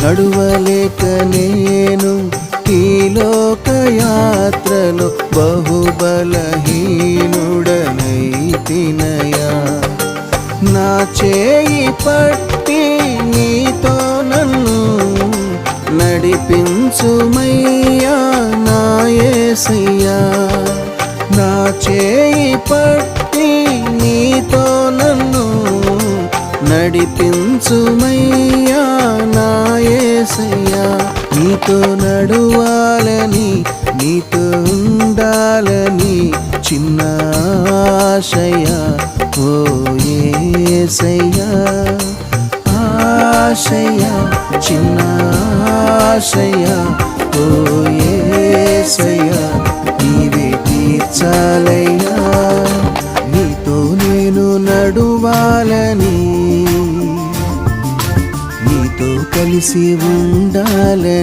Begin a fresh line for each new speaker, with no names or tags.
నడువలేక నేను ఈ లోకయాత్రలో బహుబలహీనుడనైతినయా. నా చేయి పట్టి నీతో నన్ను నడిపించుమయ్యా నా యేసయ్యా. నా చేయి పట్టి నీతో నన్ను నడిపించుమయ్యా నా యేసయ్యా. నీతో నడువాలని నీతో ఉండాలని చిన్న ఆశయ ఓ యేసయ్యా. ఆశయ చిన్న ఆశయ ఓ యేసయ్యా. నీవే తీర్చాలయ్యా. నీతో నేను నడువాలని నీతో కలిసి ఉండాలని